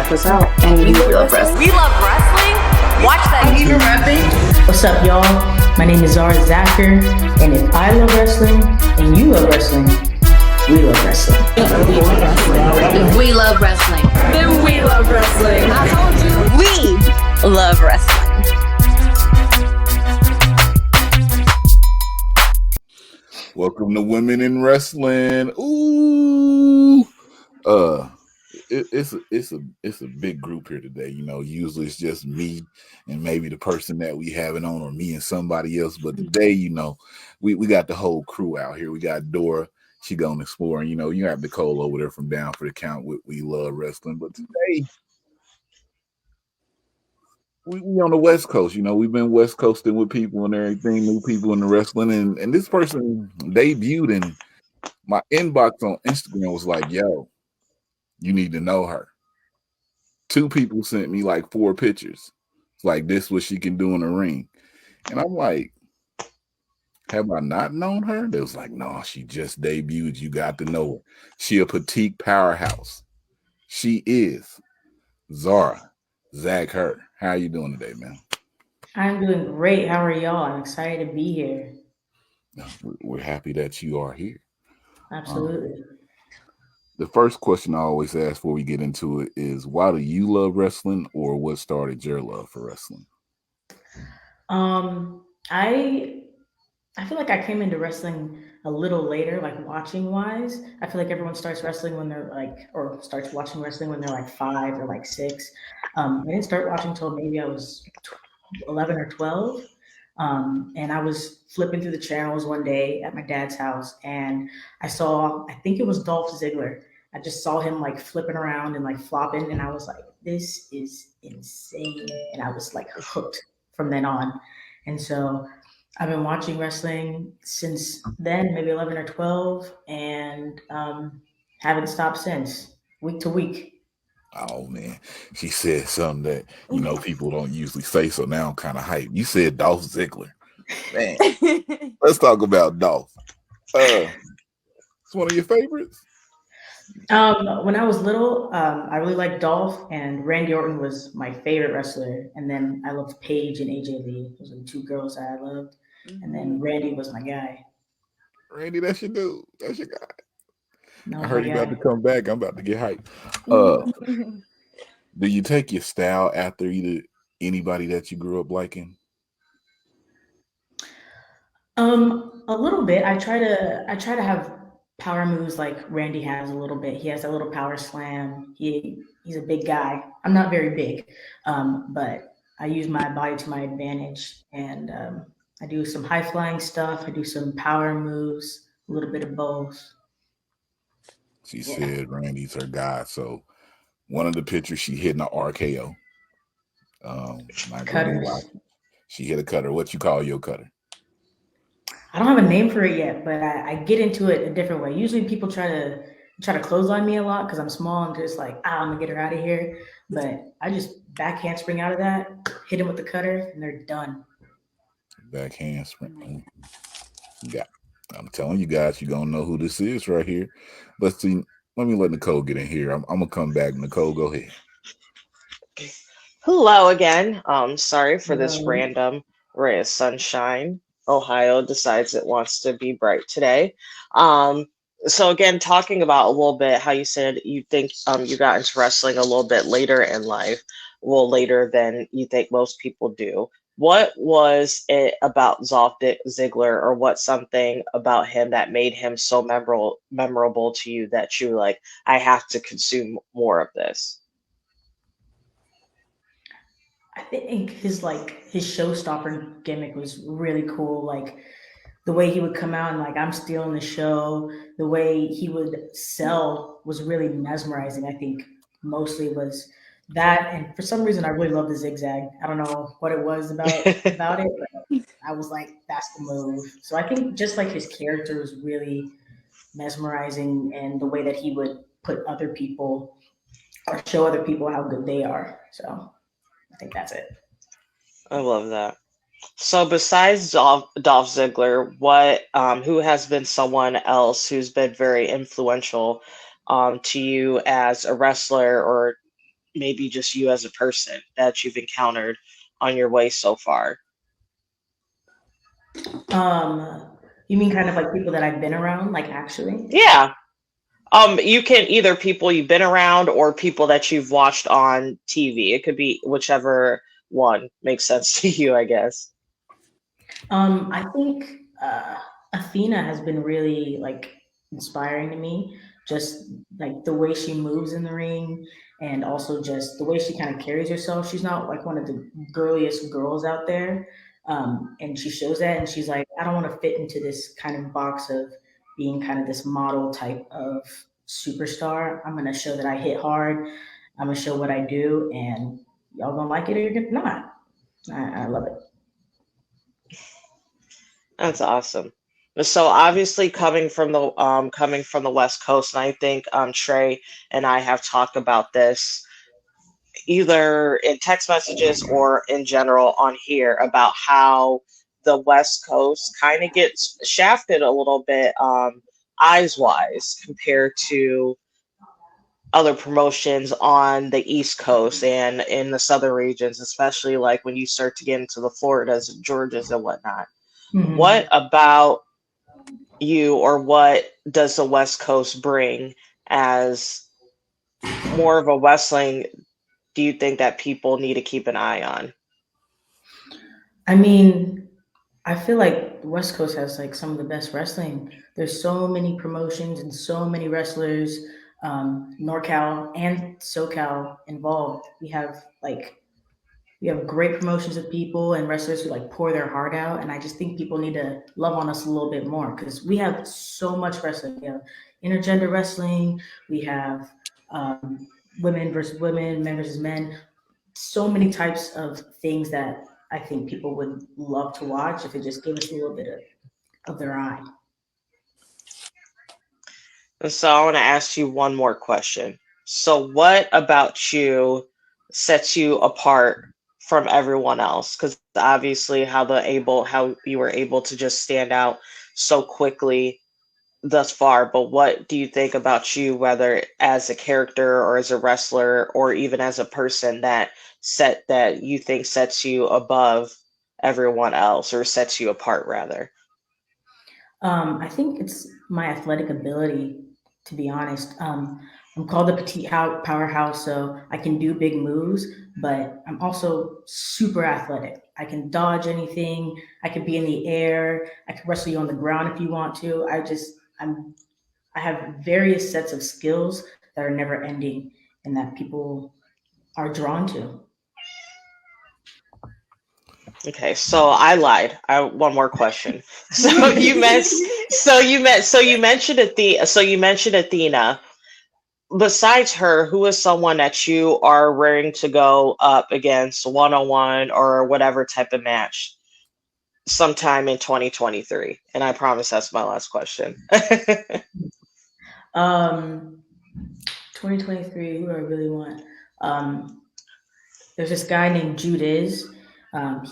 check us out. And we love wrestling. We love wrestling. Watch that. I'm even rapping. What's up, y'all? My name is Zara Zakher, and if I love wrestling and you love wrestling, we love wrestling. If we love wrestling, Then we love wrestling. I told you. We love wrestling. Welcome to Women in Wrestling. Ooh, it's a big group here today. You know, usually it's just me and maybe the person that we have it on, or me and somebody else. But today, you know, we got the whole crew out here. We got Dora. She going exploring. You know, you have Nicole over there from Down for the Count. We love wrestling, but today we on the West Coast. You know, we've been West Coasting with people and everything, new people in the wrestling, and this person debuted, and my inbox on Instagram was like, "Yo, you need to know her." 2 people sent me like 4 pictures. It's like, this what she can do in the ring, and I'm like, have I not known her? They was like, no, she just debuted. You got to know her. She a petite powerhouse. She is Zara Zakher. How you doing today, man? I'm doing great. How are y'all? I'm excited to be here. We're happy that you are here. Absolutely. The first question I always ask before we get into it is, why do you love wrestling, or what started your love for wrestling? I feel like I came into wrestling a little later, like watching wise. I feel like everyone starts wrestling when they're like, or starts watching wrestling when they're like 5 or like 6. I didn't start watching until maybe I was 11 or 12. And I was flipping through the channels one day at my dad's house, and I think it was Dolph Ziggler. I just saw him like flipping around and like flopping, and I was like, this is insane. And I was like hooked from then on. And so I've been watching wrestling since then, maybe 11 or 12, and haven't stopped since, week to week. Oh man, she said something that, you know, people don't usually say, so now I'm kind of hyped. You said Dolph Ziggler. Man, let's talk about Dolph. It's one of your favorites? When I was little, I really liked Dolph, and Randy Orton was my favorite wrestler. And then I loved Paige and AJ Lee. Those were the 2 girls that I loved. And then Randy was my guy. Randy, that's your dude. That's your guy. That I was heard my he about guy. to come back. I'm about to get hyped. Do you take your style after either anybody that you grew up liking? A little bit. I try to have power moves like Randy has a little bit. He has a little power slam. He's a big guy. I'm not very big, but I use my body to my advantage, and I do some high flying stuff. I do some power moves, a little bit of both. She Yeah, said Randy's her guy. So one of the pictures, she hit an RKO. Not gonna lie. cutters. She hit a cutter. What you call your cutter? I don't have a name for it yet, but I get into it a different way. Usually people try to close on me a lot because I'm small and just like, I'm gonna get her out of here. But I just back handspring out of that, hit him with the cutter, and they're done. Backhand spring. Yeah. I'm telling you guys, you're gonna know who this is right here. Let's see. Let me let Nicole get in here. I'm gonna come back. Nicole, go ahead. Hello again. Sorry for this No. random ray of sunshine. Ohio decides it wants to be bright today. Um, so again, talking about a little bit how you said you think you got into wrestling a little bit later in life, a little later than you think most people do. What was it about Ziggler, or what something about him that made him so memorable to you that you were like, I have to consume more of this? I think his showstopper gimmick was really cool. Like the way he would come out and like, I'm stealing the show. The way he would sell was really mesmerizing. I think mostly was that, and for some reason I really love the zigzag. I don't know what it was about it, but I was like, that's the move. So I think just like his character was really mesmerizing, and the way that he would put other people or show other people how good they are. So I think that's it. I love that. So besides Dolph Ziggler, who has been someone else who's been very influential to you as a wrestler, or maybe just you as a person that you've encountered on your way so far? You mean kind of like people that I've been around, like actually? Yeah. You can either people you've been around or people that you've watched on TV. It could be whichever one makes sense to you, I guess. I think Athena has been really like inspiring to me. Just like the way she moves in the ring, and also just the way she kind of carries herself. She's not like one of the girliest girls out there, and she shows that. And she's like, I don't want to fit into this kind of box of being kind of this model type of superstar. I'm gonna show that I hit hard. I'm gonna show what I do, and y'all gonna like it or you're not. I love it. That's awesome. So obviously coming from the West Coast, and I think Trey and I have talked about this either in text messages or in general on here about how the West Coast kind of gets shafted a little bit eyes wise compared to other promotions on the East Coast and in the southern regions, especially like when you start to get into the Floridas and Georgias and whatnot. Mhm. What about you, or what does the West Coast bring as more of a wrestling do you think that people need to keep an eye on? I mean, I feel like the West Coast has like some of the best wrestling. There's so many promotions and so many wrestlers, NorCal and SoCal involved. We have great promotions of people and wrestlers who like pour their heart out. And I just think people need to love on us a little bit more because we have so much wrestling. We have intergender wrestling. We have women versus women, men versus men. So many types of things that I think people would love to watch if it just gave us a little bit of their eye. And so I want to ask you one more question. So what about you sets you apart from everyone else? Because obviously how you were able to just stand out so quickly thus far, but what do you think about you, whether as a character or as a wrestler or even as a person that you think sets you above everyone else or sets you apart rather? I think it's my athletic ability, to be honest. I'm called the Petite Powerhouse, so I can do big moves, but I'm also super athletic. I can dodge anything. I could be in the air. I could wrestle you on the ground if you want to. I have various sets of skills that are never ending and that people are drawn to. Okay, so I lied. I one more question. So you mentioned Athena. Besides her, who is someone that you are raring to go up against one on one or whatever type of match sometime in 2023? And I promise that's my last question. Um, 2023, who do I really want? Um, there's this guy named Judiz.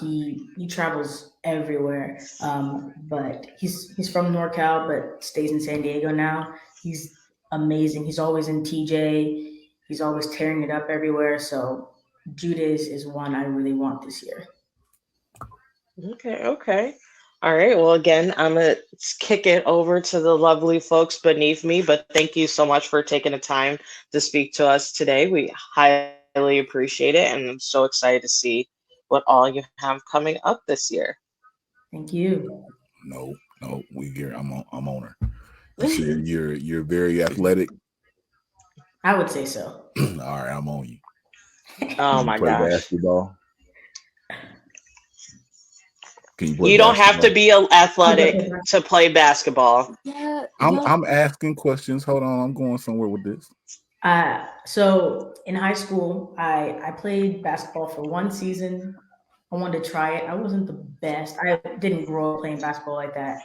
He travels everywhere, but he's from NorCal, but stays in San Diego now. He's amazing. He's always in TJ. He's always tearing it up everywhere. So Judiz is one I really want this year. Okay, okay. All right. Well, again, I'm going to kick it over to the lovely folks beneath me, but thank you so much for taking the time to speak to us today. We highly appreciate it, and I'm so excited to see what all you have coming up this year. Thank you. No, I'm on her. You said you're very athletic. I would say so. All right, I'm on you. Oh You my play gosh. basketball? Can you play You don't have to basketball? be athletic to play basketball. Yeah, I'm asking questions. Hold on, I'm going somewhere with this. So in high school, I played basketball for one season. I wanted to try it. I wasn't the best. I didn't grow up playing basketball like that.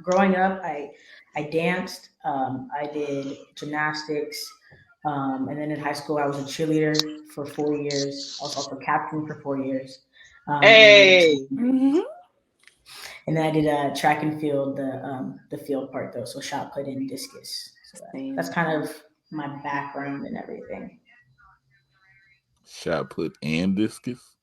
Growing up, I danced. I did gymnastics, and then in high school, I was a cheerleader for 4 years. I was also captain for 4 years. Hey. And then I did track and field, the field part though, so shot put and discus. So that's kind of my background and everything. Shot put and discus.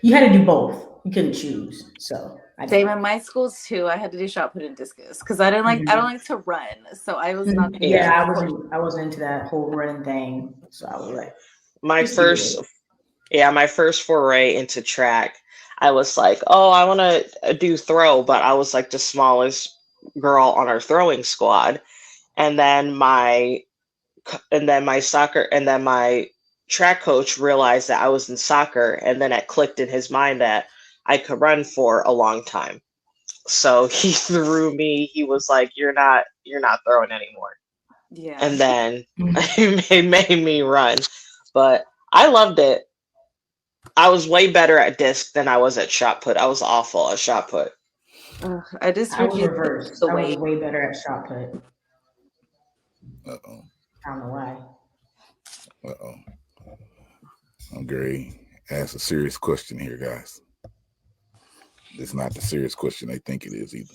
You had to do both. You couldn't choose. So I Same did. in my schools too. I had to do shot put and discus because I don't like to run, so I was not. Yeah, I wasn't into that whole run thing. So I was like, My just either first, way. my first foray into track, I was like, oh, I want to do throw, but I was like the smallest girl on our throwing squad. And then my track coach realized that I was in soccer, and then it clicked in his mind that I could run for a long time. So he threw me. He was like, you're not throwing anymore. Yeah. And then he made me run. But I loved it. I was way better at disc than I was at shot put. I was awful at shot put. I just I was refused reversed. the I was weight. way better at shot put. Uh-oh. I don't know why. Uh-oh. I'm Gary. Ask a serious question here, guys. It's not the serious question they think it is either.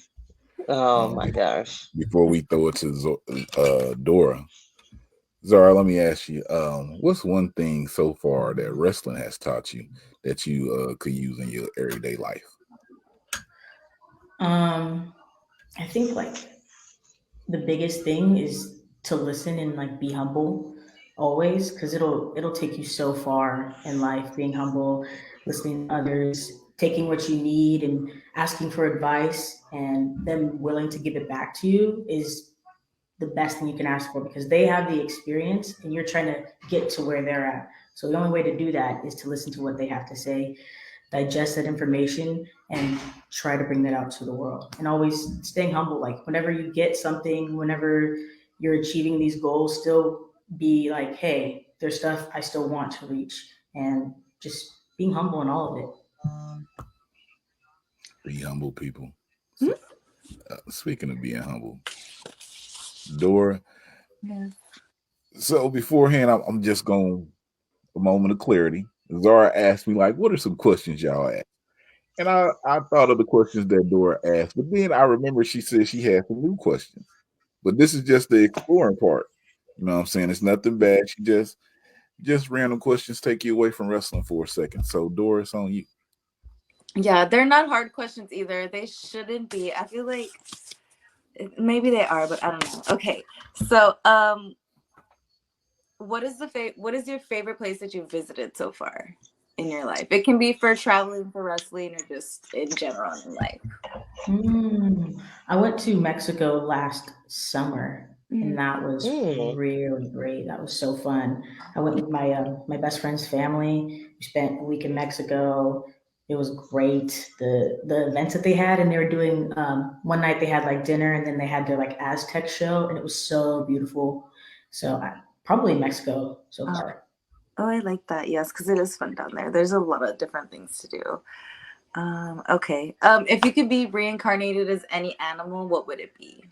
Oh my gosh. Before we throw it to Dora, Zara, let me ask you, what's one thing so far that wrestling has taught you that you could use in your everyday life? I think like the biggest thing is to listen and like be humble always, because it'll take you so far in life. Being humble, listening to others, taking what you need and asking for advice, and them willing to give it back to you is the best thing you can ask for, because they have the experience and you're trying to get to where they're at. So the only way to do that is to listen to what they have to say, digest that information, and try to bring that out to the world. And always staying humble. Like whenever you get something, whenever you're achieving these goals, still be like, hey, there's stuff I still want to reach, and just being humble in all of it. Be humble, people. So, speaking of being humble, Dora. Yeah. So beforehand, I'm just going a moment of clarity. Zara asked me, like, what are some questions y'all ask? And I thought of the questions that Dora asked, but then I remember she said she had some new questions. But this is just the exploring part. You know what I'm saying? It's nothing bad. She just random questions take you away from wrestling for a second. So Dora, it's on you. Yeah, they're not hard questions either. They shouldn't be. I feel like maybe they are, but I don't know. Okay, so what is your favorite place that you've visited so far in your life? It can be for traveling, for wrestling, or just in general in life. I went to Mexico last summer, and that was Mm. really great. That was so fun. I went with my best friend's family. We spent a week in Mexico. It was great. The events that they had, and they were doing one night they had like dinner, and then they had their like Aztec show, and it was so beautiful. So probably Mexico so far. Oh, I like that. Yes, because it is fun down there. There's a lot of different things to do. Okay. If you could be reincarnated as any animal, what would it be?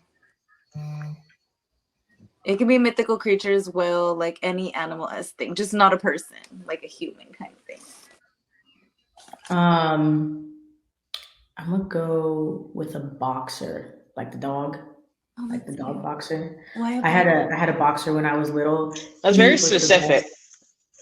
It can be mythical creatures, will, like any animal-esque thing, just not a person, like a human kind of thing. I'm gonna go with a boxer, like the dog. Oh, Like the dog boxer. Why? I had a boxer when I was little. That's He very was the specific. best-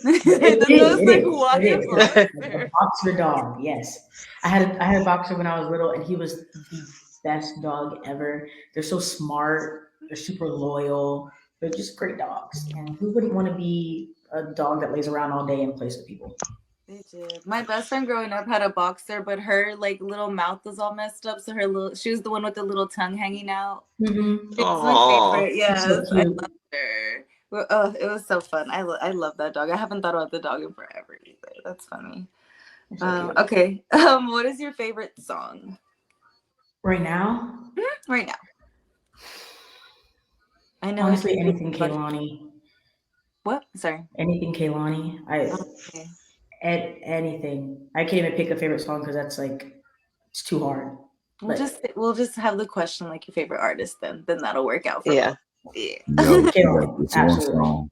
It is. It is. Why It a is. boxer? A boxer dog. Yes, I had a boxer when I was little, and he was the best dog ever. They're so smart. They're super loyal. They're just great dogs. And who wouldn't want to be a dog that lays around all day and plays with people? They did. My best friend growing up had a boxer, but her like little mouth was all messed up, so she was the one with the little tongue hanging out. Mm-hmm. It's my Aw. favorite. Yes, So I cute. loved her. Well, oh, it was so fun. I love that dog. I haven't thought about the dog in forever either. That's funny. So cute. Okay. What is your favorite song Right now, right now? I know. honestly, anything Kehlani. What? Sorry. Anything Kehlani. Okay. Anything. I can't even pick a favorite song because that's like it's too hard. We'll just have the question like your favorite artist then that'll work out for Yeah. both. Yeah. Yo, she got Kehlani, this one absolutely. song.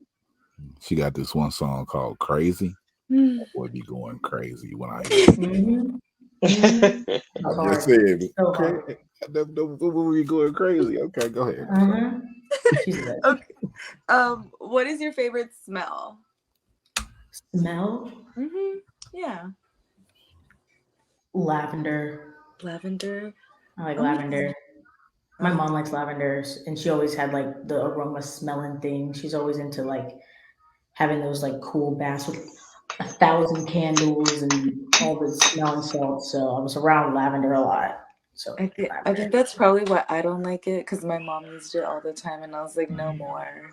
She got this one song called "Crazy." That boy be going crazy when I hear it. Mhm. I hard. just said, So hard. okay, that be going crazy. Okay, go ahead. She's good. Okay. What is your favorite smell? Smell? Yeah. Lavender. Lavender. I like Oh, lavender. My Oh. mom likes lavender, and she always had like the aroma smelling thing. She's always into like having those like cool baths with 1,000 candles and all the smelling salts. So I was around lavender a lot. So I think that's probably why I don't like it, because my mom used it all the time and I was like, no more.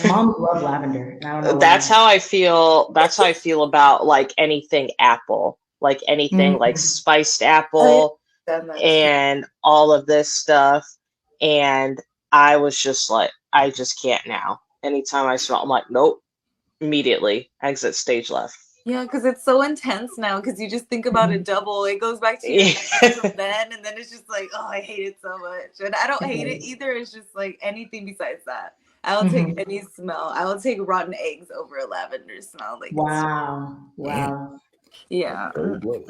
Moms love lavender, and I don't know That's why. how I feel. That's how I feel about like anything apple, like anything like spiced apple Done that too. and all of this stuff. And I was just like, I just can't now. Anytime I smell, I'm like, nope, immediately exit stage left. Yeah, because it's so intense now, because you just think about it double. It goes back to your memories of then, and then it's just like, oh, I hate it so much. And I don't hate it either. It's just like anything besides that. I'll take any smell. I will take rotten eggs over a lavender smell. Like, Wow. yeah. Cold-blooded.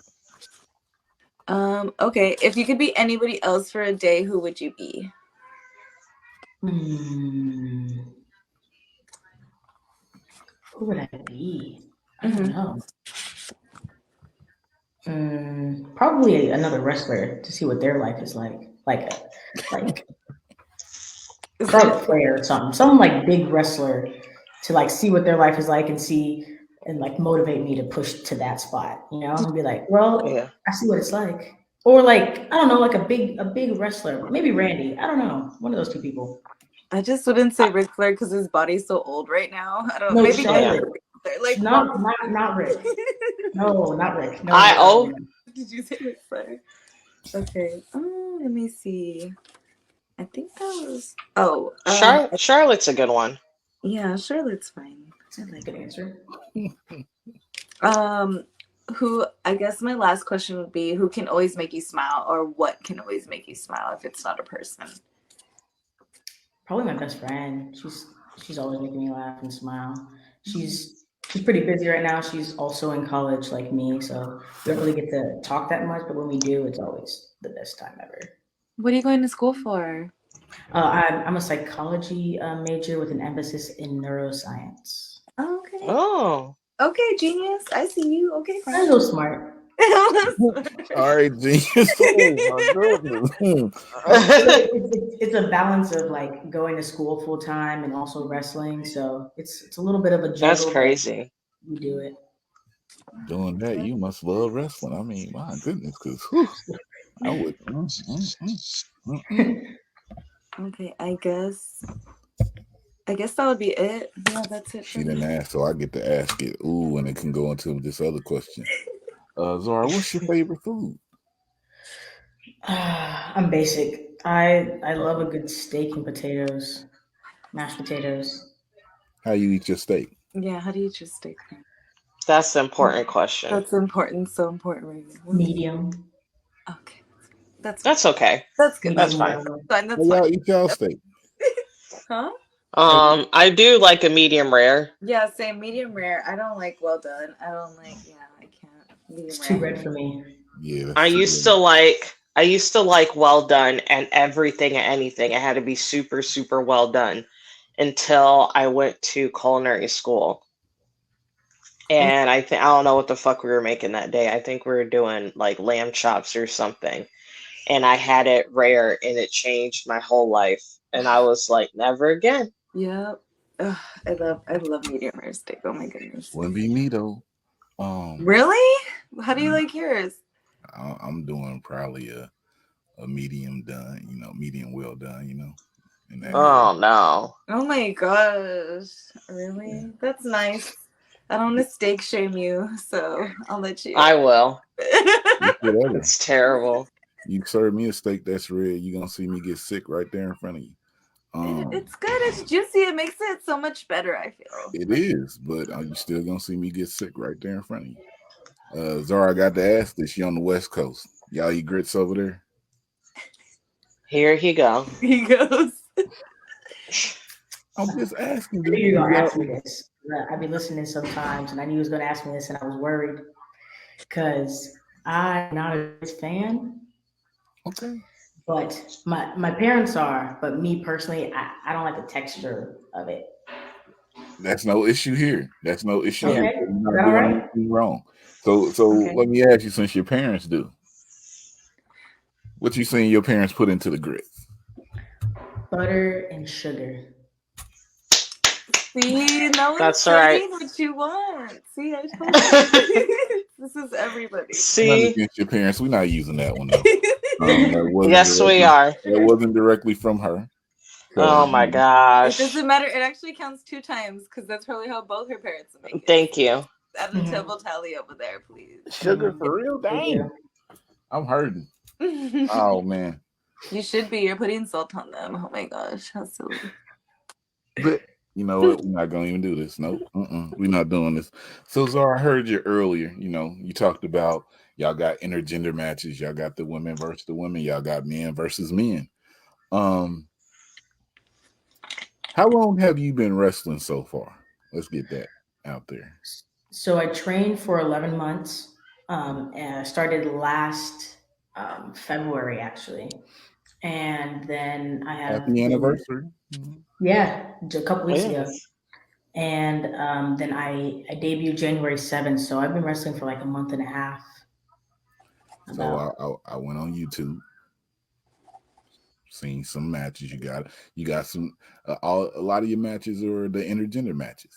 Okay, if you could be anybody else for a day, who would you be? Who would I be? I don't know. Probably another wrestler to see what their life is like. Like Charlotte Flair or something. Some like big wrestler to like see what their life is like and see and like motivate me to push to that spot, you know, and be like, well, Yeah. I see what it's like. Or like, I don't know, like a big wrestler, maybe Randy. I don't know. One of those two people. I just wouldn't say Ric Flair because his body's so old right now. I don't No, maybe Charlotte. like Not Rick. No, not Rick. No, I Did you say Ric Flair? Okay. Oh, let me see. I think that was Charlotte's a good one. Yeah, Charlotte's fine. That's a good answer. Who I guess my last question would be, who can always make you smile, or what can always make you smile if it's not a person? Probably my best friend. She's always making me laugh and smile. She's pretty busy right now. She's also in college like me, so we don't really get to talk that much. But when we do, it's always the best time ever. What are you going to school for? I'm a psychology major with an emphasis in neuroscience. Oh, okay. Oh. Okay, genius. I see you. Okay, I'm a little smart. All right, genius. Oh my goodness. It's a balance of like going to school full time and also wrestling. So it's a little bit of a juggle. That's crazy. We do it. Doing that, you must love wrestling. I mean, my goodness, because I would. Okay, I guess that would be it. Yeah, that's it. She didn't ask, so I get to ask it. Ooh, and it can go into this other question. Zara, what's your favorite food? I'm basic. I love a good steak and potatoes, mashed potatoes. How you eat your steak? Yeah, how do you eat your steak? That's the important question. That's important. So important right now. Medium. Okay, that's okay. That's good. That's fine. That's How y'all eat y'all steak? Huh? I do like a medium rare. Yeah, same. Medium rare. I don't like well done. I don't like. Yeah, I can't. Medium It's rare. too red for me. Yeah. I used to like well done, and everything and anything. It had to be super, super well done until I went to culinary school. And I don't know what the fuck we were making that day. I think we were doing like lamb chops or something. And I had it rare, and it changed my whole life. And I was like, never again. Yep. Ugh, I love medium rare steak. Oh my goodness. Wouldn't be me though. Really? How do you like yours? I'm doing probably a medium done, medium well done, in that Oh no. Oh my gosh. Really? Yeah. That's nice. I don't want to steak shame you, so I'll let you. I will. Whatever. It's terrible. You serve me a steak that's red, you're gonna see me get sick right there in front of you. It's good. It's juicy. It makes it so much better, I feel. It is, but you still gonna see me get sick right there in front of you. Zara, I got to ask this. You on the West Coast? Y'all eat grits over there? Here you go. He goes. I'm just asking. I knew you were gonna ask me this. I'd be listening sometimes, and I knew he was gonna ask me this, and I was worried because I'm not a fan. Okay. But my parents are. But me personally, I don't like the texture of it. That's no issue here. That's no issue Okay. here. You're Is not that all doing right? anything wrong. So Okay. let me ask you, since your parents do, what you seen your parents put into the grits? Butter and sugar. See, no one's That's saying right. what you want. See, I told you. This is everybody. Nothing See, against your parents. We're not using that one though. That wasn't yes, we directly, are. that wasn't directly from her. So, Oh my It gosh. doesn't matter. It actually counts 2 times because that's probably how both her parents make it. Thank you. Add the double tally over there, please. sugar for real? Dang. I'm hurting. Oh man. You should be. You're putting salt on them. Oh my gosh, how silly. But you know what? We're not gonna even do this. Nope. We're not doing this. So Zara, I heard you earlier. You know, you talked about y'all got intergender matches. Y'all got the women versus the women. Y'all got men versus men. How long have you been wrestling so far? Let's get that out there. So I trained for 11 months. And I started last February actually, and then I have Happy anniversary. yeah, a couple weeks ago. Yes. And then I debuted January 7th, so I've been wrestling for like a month and a half. So I went on YouTube, seen some matches. You got some. A lot of your matches are the intergender matches.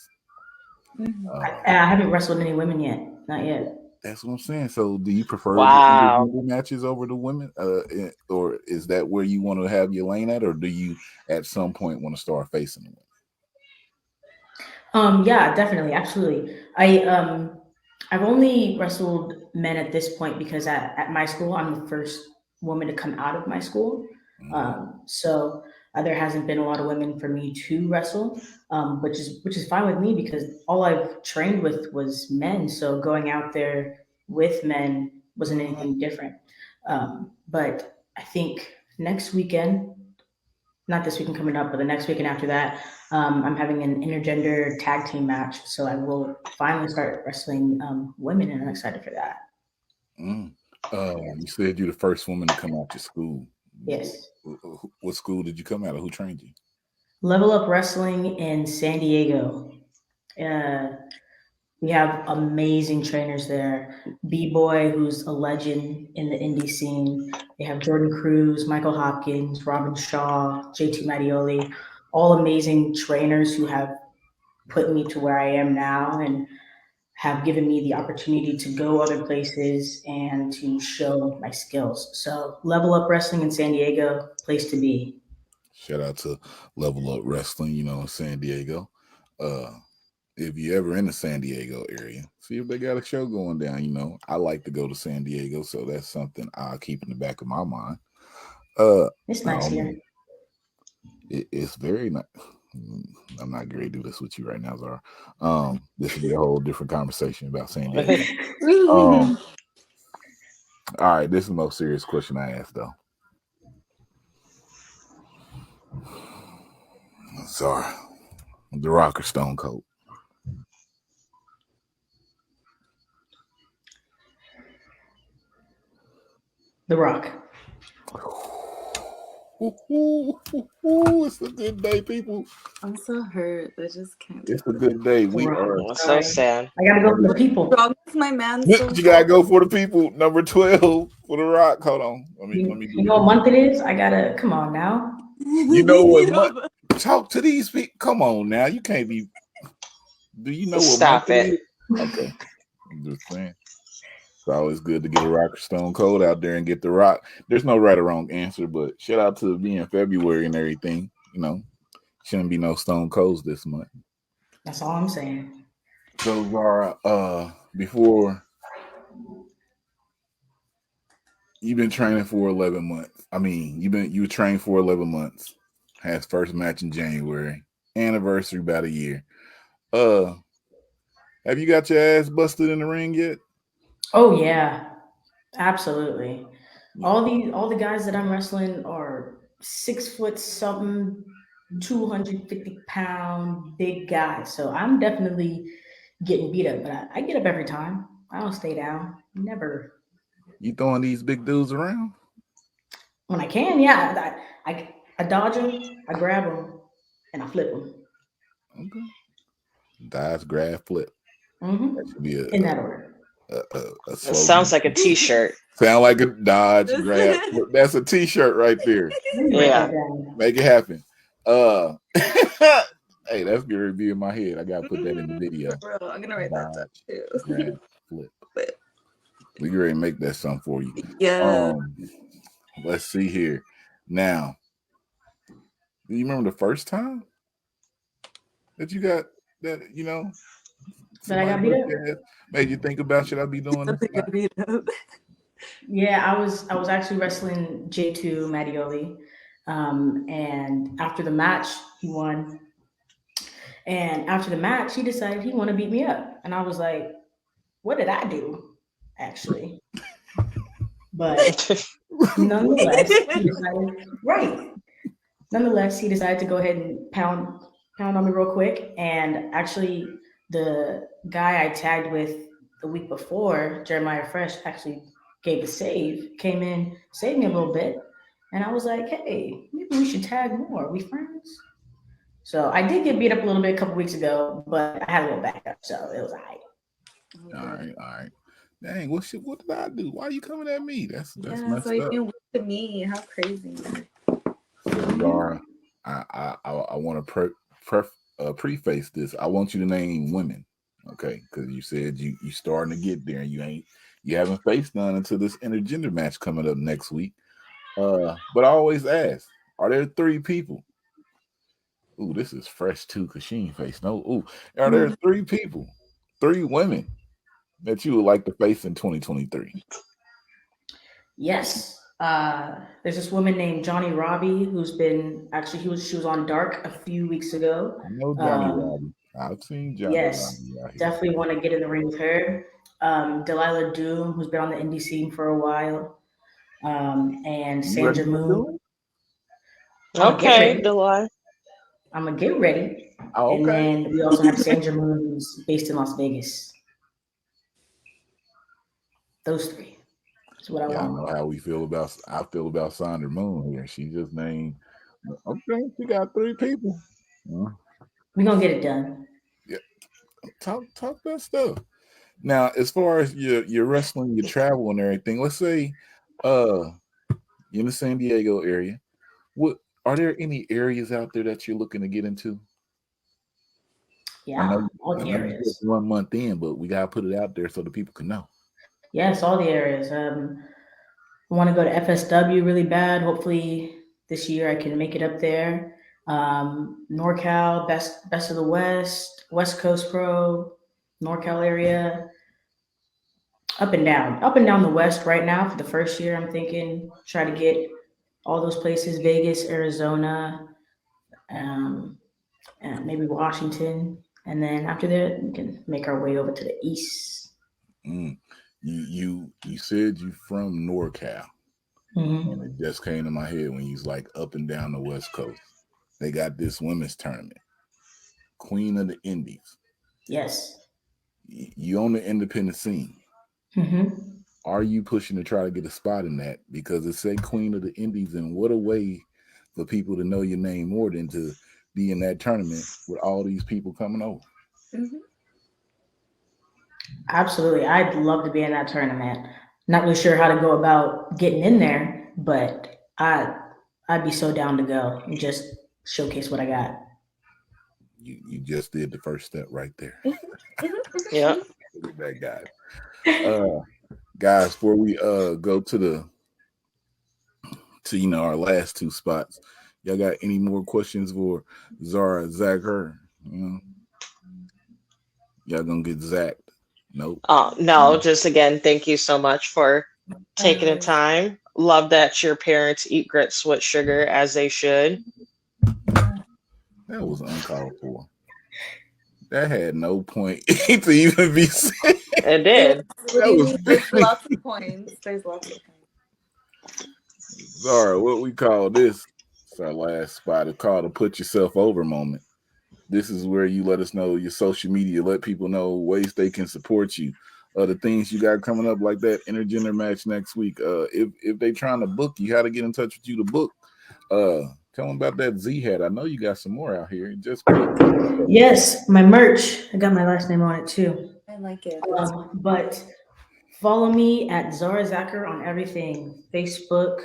I haven't wrestled any women yet, not yet. That's what I'm saying. So, do you prefer Wow. the intergender matches over the women, or is that where you want to have your lane at, or do you at some point want to start facing them? Yeah, definitely, absolutely. I've only wrestled men at this point because at my school I'm the first woman to come out of my school. So there hasn't been a lot of women for me to wrestle, which is fine with me because all I've trained with was men. So going out there with men wasn't anything different. But I think next weekend, not this weekend coming up, but the next weekend after that, I'm having an intergender tag team match. So I will finally start wrestling women, and I'm excited for that. You said you're the first woman to come out your school. Yes. What school did you come out of? Who trained you? Level Up Wrestling in San Diego. We have amazing trainers there. B-Boy, who's a legend in the indie scene. They have Jordan Cruz, Michael Hopkins, Robin Shaw, JT Mattioli, all amazing trainers who have put me to where I am now and have given me the opportunity to go other places and to show my skills. So Level Up Wrestling in San Diego, place to be. Shout out to Level Up Wrestling, in San Diego. If you're ever in the San Diego area, see if they got a show going down. I like to go to San Diego, so that's something I'll keep in the back of my mind. It's nice here. It's very nice. I'm not going to do this with you right now, Zara. This will be a whole different conversation about San Diego. All right, this is the most serious question I asked, though. Zara, The Rock or Stone Cold? The Rock. It's a good day, people. I'm so hurt. I just can't. It's a good day. We Rock. are. That's so sad. I gotta go for the people. Wrong with my man. You gotta go for the people. Number 12 for The Rock. Hold on. Let me do You know what month it is? I gotta come on now. You know what month? Talk to these people. Come on now. You can't be. Do you know what Stop month it. is? Okay. I'm just saying. It's always good to get a Rock or Stone Cold out there and get The Rock. There's no right or wrong answer, but shout out to being February and everything. Shouldn't be no Stone Colds this month. That's all I'm saying. So Zara, before you've been training for 11 months. I mean, you trained for 11 months. Had first match in January. Anniversary about a year. Have you got your ass busted in the ring yet? Oh yeah, absolutely. All the guys that I'm wrestling are 6 foot something, 250-pound big guys. So I'm definitely getting beat up, but I get up every time. I don't stay down. Never. You throwing these big dudes around? When I can, yeah. I dodge them, I grab them, and I flip them. Okay. Dodge, grab, flip. Mm-hmm. That should be In that order. a It slogan. sounds like a T-shirt. Sound like a Dodge, grab, flip. That's a T-shirt right there. Let me write Yeah. that down. Make it happen. Hey, that's gonna review in my head. I gotta put that in the video. Bro, I'm gonna write that down too. Grab, flip. We ready to make that something for you. Yeah. Let's see here. Now, do you remember the first time that you got that? You know, That I got beat up? made you think about should I be doing this? Something got beat up. Yeah, I was actually wrestling J2 Mattioli, and after the match, he won. And after the match, he decided he wanted to beat me up, and I was like, "What did I do, actually?" But nonetheless, he decided Nonetheless, he decided to go ahead and pound on me real quick, and actually, the guy I tagged with the week before, Jeremiah Fresh, actually gave a save, came in, saved me a little bit. And I was like, hey, maybe we should tag more. Are we friends? So I did get beat up a little bit a couple weeks ago, but I had a little backup, so it was all right. All right. Dang, what did I do? Why are you coming at me? That's messed so you're up. being weak to me. How crazy. Zara, I want to preface this. I want you to name women, okay? Because you said you starting to get there, and you haven't faced none until this intergender match coming up next week. But I always ask, are there 3 people? Ooh, this is fresh too, because she ain't faced no. Ooh, are there 3 people, 3 women that you would like to face in 2023? Yes. There's this woman named Johnny Robbie who's been she was on Dark a few weeks ago. I know Johnny Robbie. I've seen Johnny yes, Robbie. definitely want to get in the ring with her. Delilah Doom, who's been on the indie scene for a while, and Sandra Moon. Okay, Delilah. I'm gonna get ready. Oh, okay. And then we also have Sandra Moon, who's based in Las Vegas. Those 3. That's what I want. I know how I feel about Sandra Moon here. She just named. Okay, she got 3 people. We're gonna get it done. Yeah, talk that stuff. Now, as far as your wrestling, your travel and everything, let's say, you're in the San Diego area. What are there any areas out there that you're looking to get into? Yeah, all I the know areas. just 1 month in, but we gotta put it out there so the people can know. Yes, all the areas. I want to go to FSW really bad. Hopefully this year I can make it up there. NorCal, best of the West, West Coast Pro, NorCal area, up and down the West right now. For the first year, I'm thinking try to get all those places: Vegas, Arizona, and maybe Washington. And then after that, we can make our way over to the East. You said you from NorCal. And it just came to my head when you was like up and down the West Coast. They got this women's tournament, Queen of the Indies. Yes. You on the independent scene. Are you pushing to try to get a spot in that? Because it said Queen of the Indies, and what a way for people to know your name more than to be in that tournament with all these people coming over. Absolutely. I'd love to be in that tournament. Not really sure how to go about getting in there, but I'd be so down to go and just showcase what I got. You just did the first step right there. Yeah. That guy. Guys, before we go to our last 2 spots, y'all got any more questions for Zara Zakher? Y'all gonna get zacked? Nope. No, just again, thank you so much for taking the time. Love that your parents eat grits with sugar as they should. That was uncalled for. That had no point to even be said. It did. There's lots of points. There's lots of points. Zara, what we call this? It's our last spot. It's called a put yourself over moment. This is where you let us know your social media, let people know ways they can support you. The things you got coming up, like that intergender match next week. If they trying to book you, how to get in touch with you to book. Tell them about that Z hat. I know you got some more out here. Just quick. Yes, my merch. I got my last name on it too. I like it. But follow me at Zara Zakher on everything: Facebook,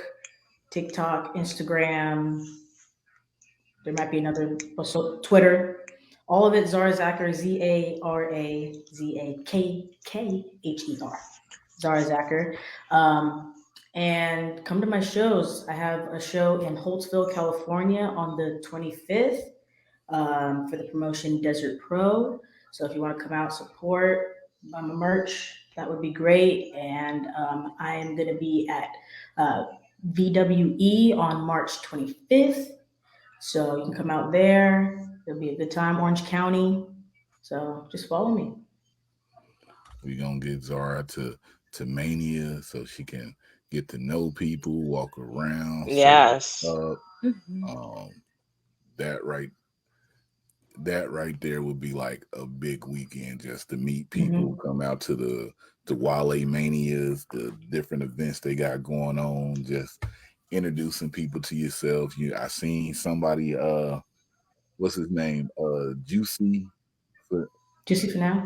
TikTok, Instagram. There might be another, also Twitter. All of it, Zara Zakher, ZARAZAKKHER. Zara Zakher. And come to my shows. I have a show in Holtsville, California on the 25th for the promotion Desert Pro. So if you want to come out, support my merch, that would be great. And I am going to be at VWE on March 25th. So you can come out there. It'll be a good time, Orange County. So just follow me. We're going to get Zara to Mania so she can get to know people, walk around. Yes. That right there would be like a big weekend just to meet people, come out to the Wale Manias, the different events they got going on, just introducing people to yourself. I seen somebody, what's his name? Juicy for now.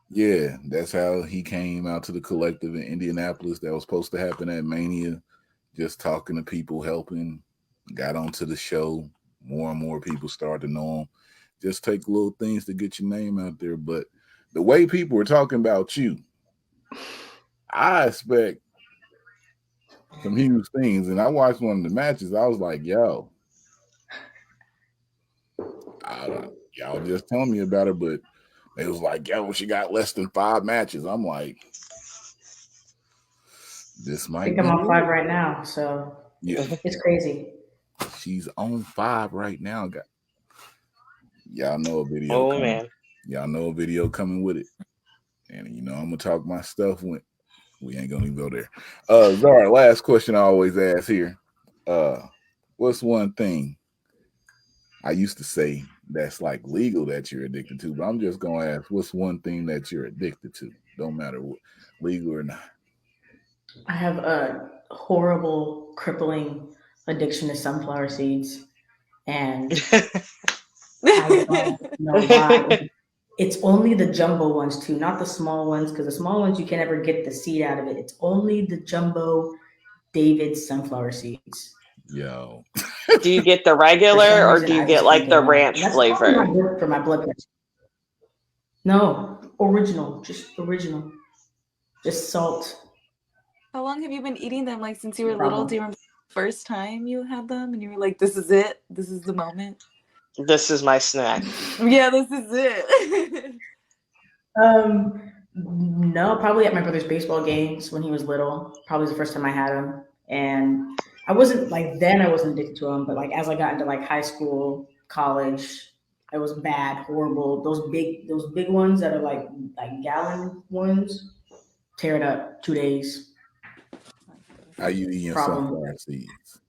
Yeah, that's how he came out to the collective in Indianapolis. That was supposed to happen at Mania. Just talking to people, helping, got onto the show. More and more people started to know him. Just take little things to get your name out there. But the way people were talking about you, I expect some huge things. And I watched one of the matches. I was like, yo, y'all just tell me about it. But it was like, yo, she got less than 5 matches. I'm like, this might be. I think I'm on 5 right now. So yeah, it's crazy. She's on 5 right now. Y'all know a video. Oh, coming. Man. Y'all know a video coming with it. And I'm gonna talk my stuff when we ain't gonna even go there. Zara, last question I always ask here. What's one thing I used to say that's like legal that you're addicted to, but I'm just gonna ask, what's one thing that you're addicted to? Don't matter what, legal or not. I have a horrible, crippling addiction to sunflower seeds. And I don't know why. It's only the jumbo ones too, not the small ones, because the small ones you can never get the seed out of it. It's only the jumbo David sunflower seeds. Yo. Do you get the regular or do you get like the ranch flavor? For my blood pressure. No, original, just original. Just salt. How long have you been eating them? Like since you were little? Do you remember the first time you had them and you were like, this is it? This is the moment? This is my snack. Yeah, this is it. No, probably at my brother's baseball games when he was little. Probably the first time I had him. And I wasn't like, then I wasn't addicted to them, but like as I got into like high school, college, it was bad, horrible. Those big ones that are like gallon ones, tear it up 2 days. How you eating sunflower seeds?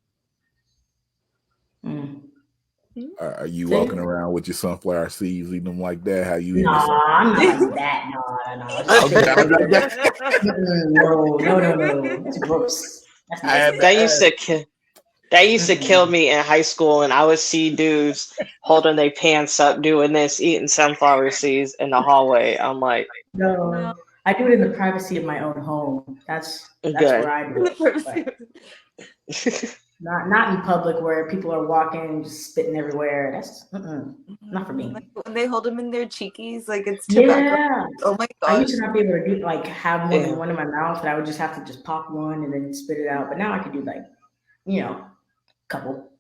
Are you walking around with your sunflower seeds, eating them like that? How you eating? I'm not like that. No. That's gross. That used to kill me in high school, and I would see dudes holding their pants up, doing this, eating sunflower seeds in the hallway. I'm like, no. I do it in the privacy of my own home. That's where I do it. Not in public where people are walking, just spitting everywhere. That's not for me. Like when they hold them in their cheekies, like it's tobacco. Yeah. Oh my gosh. I used to not be able to do have more than one in my mouth, and I would just have to just pop one and then spit it out. But now I can do a couple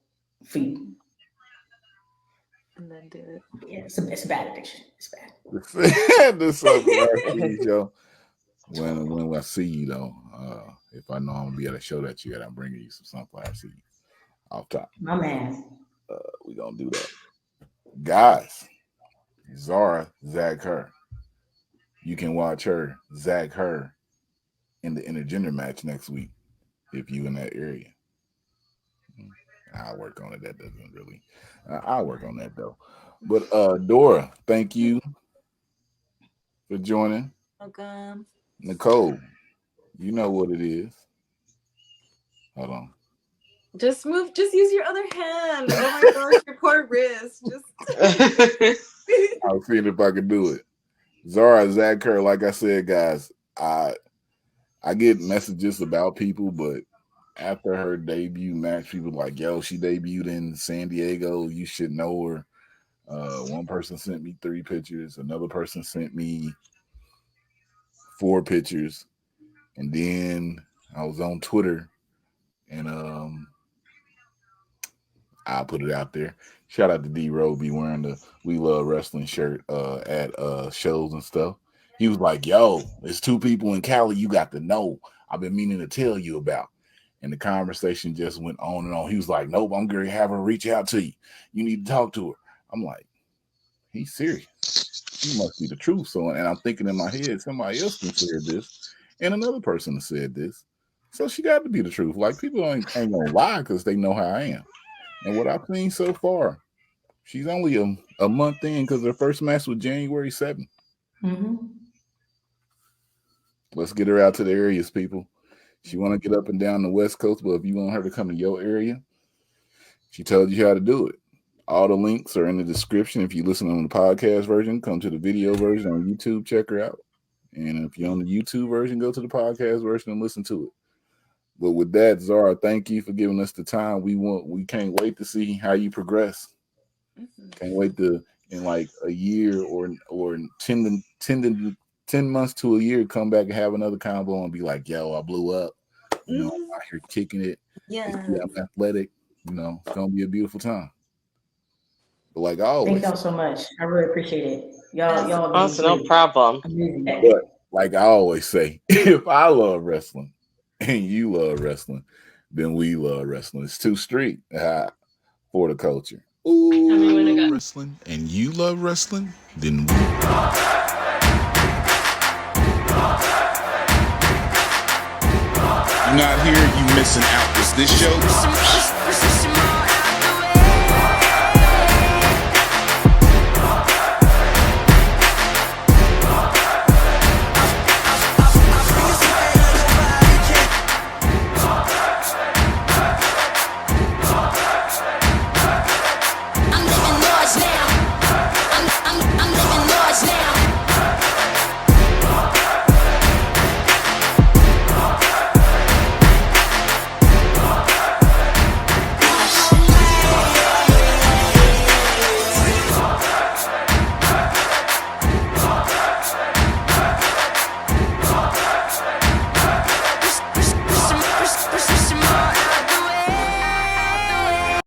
feet. And then do it. Yeah, it's a bad addiction. It's bad. The sunflower seeds, yo. When I see you though, if I know I'm gonna be at a show that you at, I'm bringing you some sunflower seeds off top. My man. We gonna do that, guys. Zara Zakher. You can watch her Zakher in the intergender match next week if you in that area. I'll work on it. That doesn't really. I'll work on that though. But Dora, thank you for joining. Welcome. Nicole, you know what it is. Hold on. Just use your other hand. Oh my gosh, your poor wrist. I'll see if I can do it. Zara Zakher, like I said, guys, I get messages about people, but after her debut match, people like, yo, she debuted in San Diego. You should know her. One person sent me 3 pictures. Another person sent me 4 pictures. And then I was on Twitter and I'll put it out there. Shout out to D-Row be wearing the We Love Wrestling shirt at shows and stuff. He was like, yo, there's 2 people in Cali you got to know. I've been meaning to tell you about. And the conversation just went on and on. He was like, nope, I'm going to have her reach out to you. You need to talk to her. I'm like, he's serious. He must be the truth. So, and I'm thinking in my head, somebody else can said this, and another person said this. So she got to be the truth. Like, people ain't gonna lie because they know how I am. And what I've seen so far, she's only a month in because her first match was January 7th. Mm-hmm. Let's get her out to the areas, people. She want to get up and down the West Coast, but if you want her to come to your area, she told you how to do it. All the links are in the description. If you listen on the podcast version, come to the video version on YouTube, check her out. And if you're on the YouTube version, go to the podcast version and listen to it. But with that, Zara, thank you for giving us the time. We can't wait to see how you progress. Mm-hmm. Can't wait to, in like a year or 10 months to a year, come back and have another combo and be like, yo, I blew up. You know, I'm out here kicking it. Yeah. I'm athletic. You know, it's going to be a beautiful time. But like I always, thank y'all so much. I really appreciate it. Y'all awesome, no problem. But like I always say, if I love wrestling and you love wrestling, then we love wrestling. It's 2 Street for the culture. Ooh, wrestling and you love wrestling, then we. You're not here, you missing out. Is this show?